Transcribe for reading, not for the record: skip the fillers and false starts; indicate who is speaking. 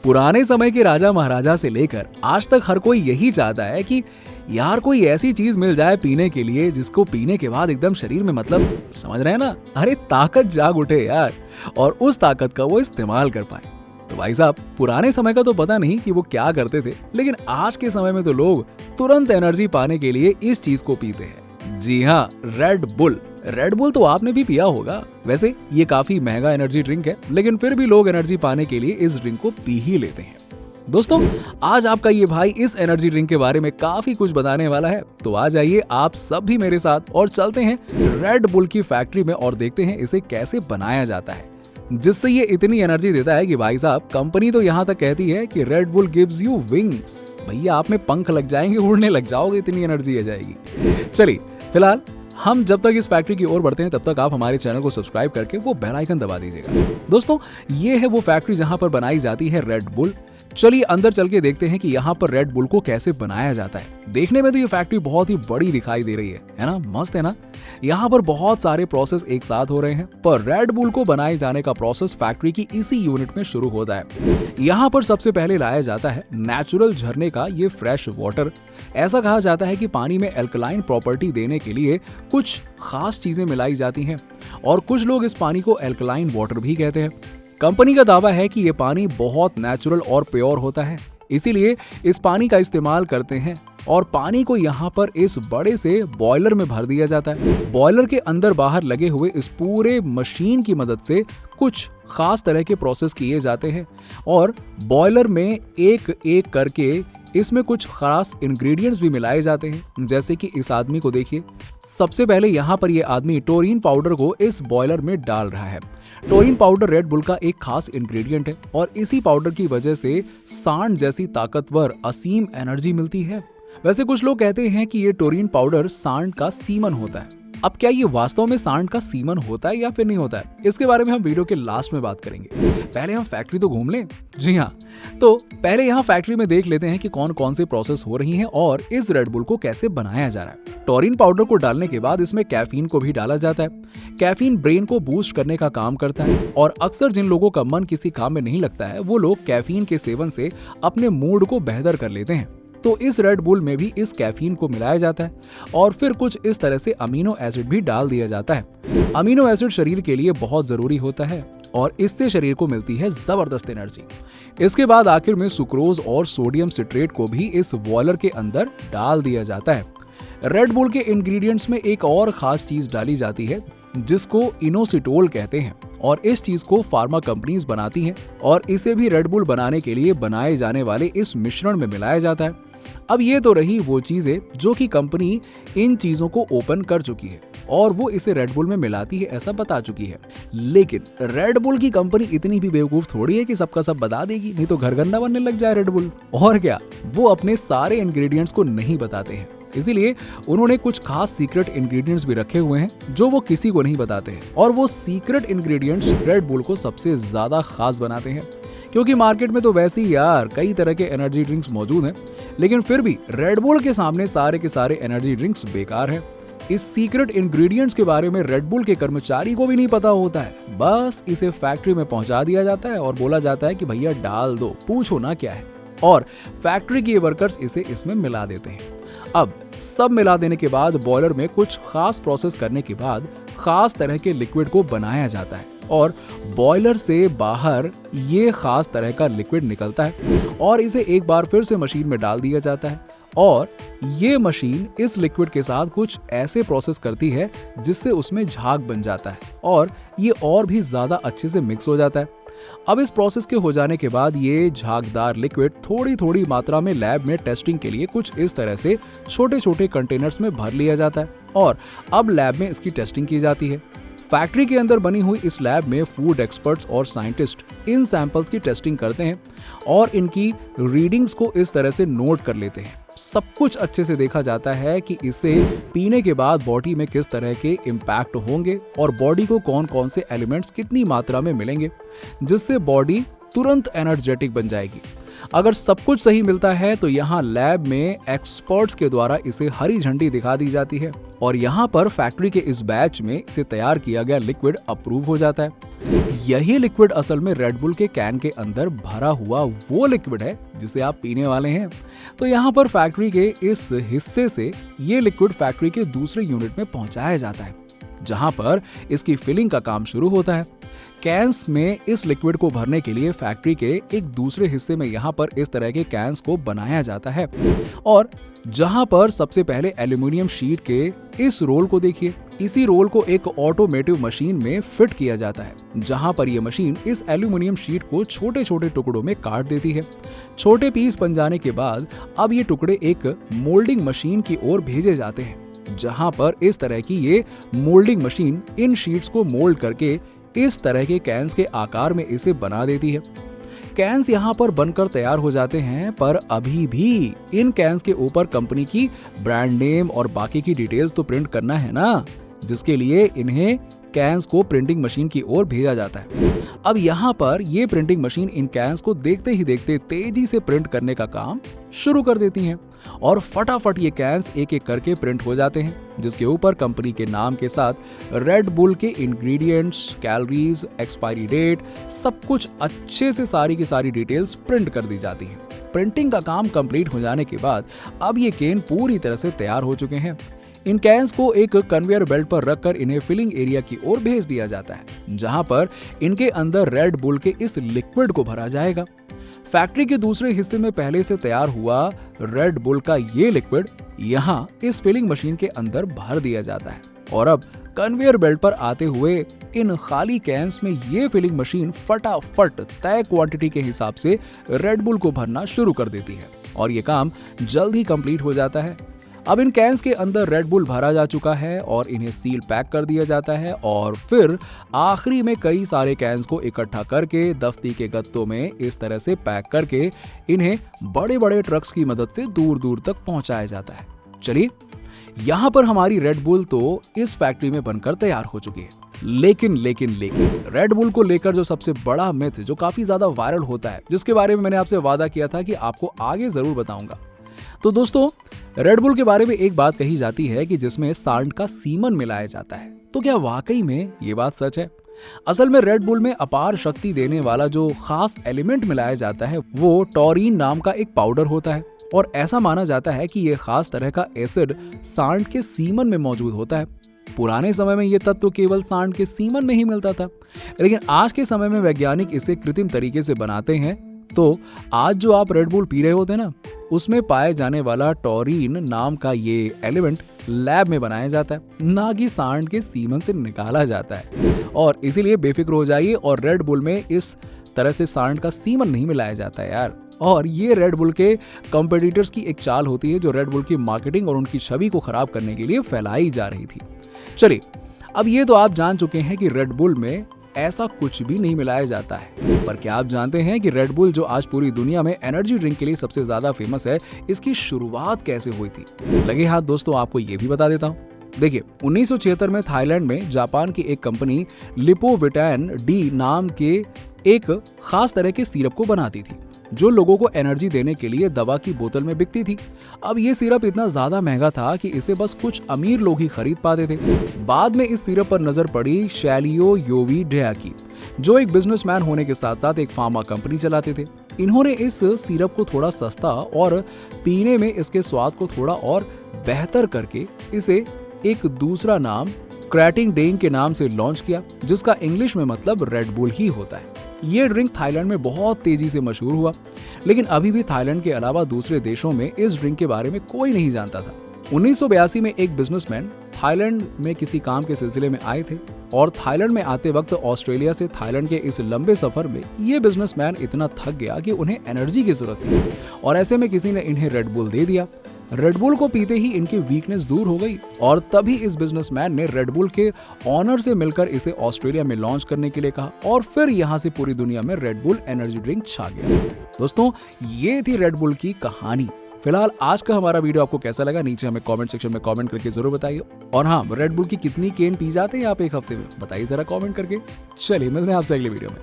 Speaker 1: पुराने समय के राजा महाराजा से लेकर आज तक हर कोई यही चाहता है कि यार कोई ऐसी चीज मिल जाए पीने के लिए जिसको पीने के बाद एकदम शरीर में मतलब समझ रहे हैं ना, अरे ताकत जाग उठे यार, और उस ताकत का वो इस्तेमाल कर पाए। तो भाई साहब, पुराने समय का तो पता नहीं कि वो क्या करते थे, लेकिन आज के समय में तो लोग तुरंत एनर्जी पाने के लिए इस चीज को पीते हैं। जी हाँ, रेड बुल। रेड बुल तो आपने भी पिया होगा। वैसे ये काफी महंगा एनर्जी ड्रिंक है, लेकिन फिर भी लोग एनर्जी पाने के लिए इस ड्रिंक को पी ही लेते हैं। दोस्तों, आज आपका ये भाई इस एनर्जी ड्रिंक के बारे में काफी कुछ बताने वाला है, तो आ जाइए आप सब भी मेरे साथ और चलते हैं रेड बुल की फैक्ट्री में और देखते हैं इसे कैसे बनाया जाता है, जिससे ये इतनी एनर्जी देता है कि भाई साहब, कंपनी तो यहाँ तक कहती है कि red bull gives you wings. भैया, आप में पंख लग जाएंगे, उड़ने लग जाओगे, इतनी एनर्जी आ जाएगी। चलिए, फिलहाल हम जब तक इस फैक्ट्री की ओर बढ़ते हैं तब तक आप हमारे चैनल को सब्सक्राइब करके वो बेल आइकन दबा दीजिएगा। दोस्तों, ये है वो फैक्ट्री जहां पर बनाई जाती है रेड बुल। चलिए अंदर चल के देखते हैं कि यहाँ पर रेड बुल को कैसे बनाया जाता है। देखने में तो ये फैक्ट्री बहुत ही बड़ी दिखाई दे रही है ना, मस्त है ना। यहाँ पर बहुत सारे प्रोसेस एक साथ हो रहे हैं, पर रेड बुल को बनाए जाने का प्रोसेस फैक्ट्री की इसी यूनिट में शुरू होता है। यहाँ पर सबसे पहले लाया जाता है नेचुरल झरने का ये फ्रेश वाटर। ऐसा कहा जाता है कि पानी में एल्कलाइन प्रॉपर्टी देने के लिए कुछ खास चीजें मिलाई जाती हैं, और कुछ लोग इस पानी को एल्कलाइन वाटर भी कहते हैं। कंपनी का दावा है कि ये पानी बहुत नेचुरल और प्योर होता है, इसीलिए इस पानी का इस्तेमाल करते हैं। और पानी को यहाँ पर इस बड़े से बॉयलर में भर दिया जाता है। बॉयलर के अंदर बाहर लगे हुए इस पूरे मशीन की मदद से कुछ खास तरह के प्रोसेस किए जाते हैं, और बॉयलर में एक एक करके इसमें कुछ खास इंग्रेडिएंट्स भी मिलाए जाते हैं। जैसे कि इस आदमी को देखिए, सबसे पहले यहाँ पर ये आदमी टोरीन पाउडर को इस बॉयलर में डाल रहा है। टोरीन पाउडर रेड बुल का एक खास इंग्रेडिएंट है, और इसी पाउडर की वजह से सांड जैसी ताकतवर असीम एनर्जी मिलती है। वैसे कुछ लोग कहते हैं कि ये टोरीन पाउडर सांड का सीमन होता है। अब क्या ये वास्तव में सांड का सीमन होता है या फिर नहीं होता है, इसके बारे में हम वीडियो के लास्ट में बात करेंगे। पहले हम फैक्ट्री तो घूम लें। जी हाँ, तो पहले यहाँ फैक्ट्री में देख लेते हैं कि कौन कौन से प्रोसेस हो रही हैं और इस रेड बुल को कैसे बनाया जा रहा है। टोरीन पाउडर को डालने के बाद इसमें कैफीन को भी डाला जाता है। कैफीन ब्रेन को बूस्ट करने का काम करता है, और अक्सर जिन लोगों का मन किसी काम में नहीं लगता है, वो लोग कैफीन के सेवन से अपने मूड को बेहतर कर लेते हैं। तो इस रेड बुल में भी इस कैफीन को मिलाया जाता है, और फिर कुछ इस तरह से अमीनो एसिड भी डाल दिया जाता है। अमीनो एसिड शरीर के लिए बहुत जरूरी होता है, और इससे शरीर को मिलती है जबरदस्त एनर्जी। इसके बाद आखिर में सुक्रोज और सोडियम सिट्रेट को भी इस बॉयलर के अंदर डाल दिया जाता है। रेड बुल के इंग्रेडिएंट्स में एक और खास चीज डाली जाती है, जिसको इनोसिटोल कहते हैं, और इस चीज को फार्मा कंपनीज बनाती हैं, और इसे भी रेड बुल बनाने के लिए बनाए जाने वाले इस मिश्रण में मिलाया जाता है। अब ये तो रही वो चीजें जो कि कंपनी इन चीजों को ओपन कर चुकी है, और वो इसे रेड बुल में मिलाती है ऐसा बता चुकी है। लेकिन रेड बुल की कंपनी इतनी भी बेवकूफ थोड़ी है कि सबका सब बता देगी, नहीं तो घर गंदा बनने लग जाए रेड बुल। और क्या, वो अपने सारे इंग्रेडिएंट्स को नहीं बताते हैं, इसीलिए उन्होंने कुछ खास सीक्रेट इंग्रेडिएंट्स भी रखे हुए हैं जो वो किसी को नहीं बताते हैं। और वो सीक्रेट इंग्रेडिएंट्स रेड बुल को सबसे ज्यादा खास बनाते हैं, क्योंकि मार्केट में तो वैसे ही यार कई तरह के एनर्जी ड्रिंक्स मौजूद हैं, लेकिन फिर भी रेड बुल के सामने सारे के सारे एनर्जी ड्रिंक्स बेकार हैं। इस सीक्रेट इंग्रेडिएंट्स के बारे में रेड बुल के कर्मचारी को भी नहीं पता होता है। बस इसे फैक्ट्री में पहुंचा दिया जाता है और बोला जाता है कि भैया डाल दो, पूछो ना क्या है, और फैक्ट्री के वर्कर्स इसे इसमें मिला देते हैं। अब सब मिला देने के बाद बॉयलर में कुछ खास प्रोसेस करने के बाद खास तरह के लिक्विड को बनाया जाता है, और बॉयलर से बाहर ये खास तरह का लिक्विड निकलता है, और इसे एक बार फिर से मशीन में डाल दिया जाता है, और ये मशीन इस लिक्विड के साथ कुछ ऐसे प्रोसेस करती है जिससे उसमें झाग बन जाता है, और ये और भी ज्यादा अच्छे से मिक्स हो जाता है। अब इस प्रोसेस के हो जाने के बाद ये झागदार लिक्विड थोड़ी थोड़ी मात्रा में लैब में टेस्टिंग के लिए कुछ इस तरह से छोटे छोटे कंटेनर्स में भर लिया जाता है, और अब लैब में इसकी टेस्टिंग की जाती है। फैक्ट्री के अंदर बनी हुई इस लैब में फूड एक्सपर्ट्स और साइंटिस्ट इन सैंपल्स की टेस्टिंग करते हैं, और इनकी रीडिंग्स को इस तरह से नोट कर लेते हैं। सब कुछ अच्छे से देखा जाता है कि इसे पीने के बाद बॉडी में किस तरह के इम्पैक्ट होंगे, और बॉडी को कौन कौन से एलिमेंट्स कितनी मात्रा में मिलेंगे, जिससे बॉडी तुरंत एनर्जेटिक बन जाएगी। अगर सब कुछ सही मिलता है तो यहाँ लैब में एक्सपर्ट्स के द्वारा इसे हरी झंडी दिखा दी जाती है, और यहाँ पर फैक्ट्री के इस बैच में इसे तैयार किया गया लिक्विड अप्रूव हो जाता है। यही लिक्विड असल में रेड बुल के कैन के अंदर भरा हुआ वो लिक्विड है जिसे आप पीने वाले हैं। तो यहाँ पर फैक्ट्री के इस हिस्से से ये लिक्विड फैक्ट्री के दूसरे यूनिट में पहुंचाया जाता है, जहां पर इसकी फिलिंग का काम शुरू होता है। कैंस में इस लिक्विड को भरने के लिए फैक्ट्री के एक दूसरे हिस्से में यहाँ पर इस तरह के कैंस को बनाया जाता है, और जहां पर सबसे पहले एल्यूमिनियम शीट के इस रोल को देखिए। इसी रोल को एक ऑटोमेटिव मशीन में फिट किया जाता है, जहां पर यह मशीन इस एल्यूमिनियम शीट को छोटे छोटे टुकड़ों में काट देती है। छोटे पीस बन जाने के बाद अब ये टुकड़े एक मोल्डिंग मशीन की ओर भेजे जाते हैं, जहां पर इस तरह की ये मोल्डिंग मशीन इन शीट्स को मोल्ड करके इस तरह के कैंस के आकार में इसे बना देती है। कैंस यहाँ पर बनकर तैयार हो जाते हैं, पर अभी भी इन कैंस के ऊपर कंपनी की ब्रांड नेम और बाकी की डिटेल्स तो प्रिंट करना है ना, जिसके लिए इन्हें कैंस को प्रिंटिंग मशीन की ओर भेजा जाता है। अब यहाँ पर ये प्रिंटिंग मशीन इन कैंस को देखते ही देखते तेजी से प्रिंट करने का काम शुरू कर देती हैं, और फटाफट ये कैंस एक एक करके प्रिंट हो जाते हैं, जिसके ऊपर कंपनी के नाम के साथ रेड बुल के इंग्रेडिएंट्स, कैलोरीज, एक्सपायरी डेट, सब कुछ अच्छे से सारी की सारी डिटेल्स प्रिंट कर दी जाती हैं। प्रिंटिंग का काम कंप्लीट हो जाने के बाद अब ये कैन पूरी तरह से तैयार हो चुके हैं। इन कैंस को एक कन्वेयर बेल्ट पर रखकर इन्हें फिलिंग एरिया की ओर भेज दिया जाता है, जहां पर इनके अंदर रेड बुल के इस लिक्विड को भरा जाएगा। फैक्ट्री के दूसरे हिस्से में पहले से तैयार हुआ रेड बुल का ये लिक्विड यहाँ इस फिलिंग मशीन के अंदर भर दिया जाता है, और अब कन्वेयर बेल्ट पर आते हुए इन खाली कैंस में ये फिलिंग मशीन फटाफट तय क्वांटिटी के हिसाब से रेड बुल को भरना शुरू कर देती है, और ये काम जल्द ही कंप्लीट हो जाता है। अब इन कैंस के अंदर रेड बुल भरा जा चुका है और इन्हें सील पैक कर दिया जाता है, और फिर आखिरी में कई सारे कैंस को इकट्ठा करके दफ्ती के गत्तों में इस तरह से पैक करके इन्हें बड़े बड़े ट्रक्स की मदद से दूर दूर तक पहुंचाया जाता है। चलिए, यहाँ पर हमारी रेड बुल तो इस फैक्ट्री में बनकर तैयार हो चुकी है, लेकिन रेड बुल को लेकर जो सबसे बड़ा मिथ जो काफी ज्यादा वायरल होता है, जिसके बारे में मैंने आपसे वादा किया था कि आपको आगे जरूर बताऊंगा। तो दोस्तों, रेड बुल के बारे में एक बात कही जाती है कि जिसमें सांड का सीमन मिलाया जाता है। तो क्या वाकई में ये बात सच है? असल में रेड बुल में अपार शक्ति देने वाला जो खास एलिमेंट मिलाया जाता है वो टॉरिन नाम का एक पाउडर होता है, और ऐसा माना जाता है कि ये खास तरह का एसिड सांड के सीमन में मौजूद होता है। पुराने समय में ये तत्व केवल सांड के सीमन में ही मिलता था, लेकिन आज के समय में वैज्ञानिक इसे कृत्रिम तरीके से बनाते हैं। तो आज जो आप रेड बुल पी रहे होते हैं ना, उसमें पाए जाने वाला टॉरिन नाम का ये एलिमेंट लैब में बनाया जाता है, ना कि सांड के सीमन से निकाला जाता है। और इसीलिए बेफिक्र हो जाइए, और रेड बुल में इस तरह से सांड का सीमन नहीं मिलाया जाता है यार। और ये रेड बुल के कॉम्पिटिटर्स की एक चाल होती है जो रेड बुल की मार्केटिंग और उनकी छवि को खराब करने के लिए फैलाई जा रही थी। चलिए, अब ये तो आप जान चुके हैं कि रेड बुल में ऐसा कुछ भी नहीं मिलाया जाता है, पर क्या आप जानते हैं कि रेड बुल जो आज पूरी दुनिया में एनर्जी ड्रिंक के लिए सबसे ज्यादा फेमस है, इसकी शुरुआत कैसे हुई थी? लगे हाथ दोस्तों, आपको ये भी बता देता हूँ। देखिए, 1976 में थाईलैंड में जापान की एक कंपनी लिपोविटान डी नाम के एक खास तरह के सिरप को बनाती थी, जो लोगों को एनर्जी देने के लिए दवा की बोतल में बिकती थी। अब ये सिरप इतना ज्यादा महंगा था कि इसे बस कुछ अमीर लोग ही खरीद पाते थे। बाद में इस सिरप पर नजर पड़ी शैलियो योवी डेया की, जो एक बिजनेसमैन होने के साथ साथ एक फार्मा कंपनी चलाते थे। इन्होंने इस सिरप को थोड़ा सस्ता और पीने में इसके स्वाद को थोड़ा और बेहतर करके इसे एक दूसरा नाम क्रैटिंग डेंग के नाम से लॉन्च किया, जिसका इंग्लिश में मतलब रेड बुल ही होता है। ये ड्रिंक थाईलैंड में बहुत तेजी से मशहूर हुआ, लेकिन अभी भी थाईलैंड के अलावा दूसरे देशों में इस ड्रिंक के बारे में कोई नहीं जानता था। 1982 में एक बिजनेसमैन थाईलैंड में किसी काम के सिलसिले में आए थे, और थाईलैंड में आते वक्त ऑस्ट्रेलिया से थाईलैंड के इस लंबे सफर में ये बिजनेसमैन इतना थक गया कि उन्हें एनर्जी की जरूरत थी, और ऐसे में किसी ने इन्हें रेड बुल दे दिया। रेड बुल को पीते ही इनकी वीकनेस दूर हो गई, और तभी इस बिजनेसमैन ने रेड बुल के ऑनर से मिलकर इसे ऑस्ट्रेलिया में लॉन्च करने के लिए कहा, और फिर यहाँ से पूरी दुनिया में रेड बुल एनर्जी ड्रिंक छा गया। दोस्तों, ये थी रेड बुल की कहानी। फिलहाल आज का हमारा वीडियो आपको कैसा लगा, नीचे हमें कमेंट सेक्शन में कमेंट करके जरूर बताइए। और हाँ, रेड बुल की कितनी केन पी जाते हैं आप एक हफ्ते में, बताइए जरा कमेंट करके। चलिए, मिलते हैं आपसे अगले वीडियो में।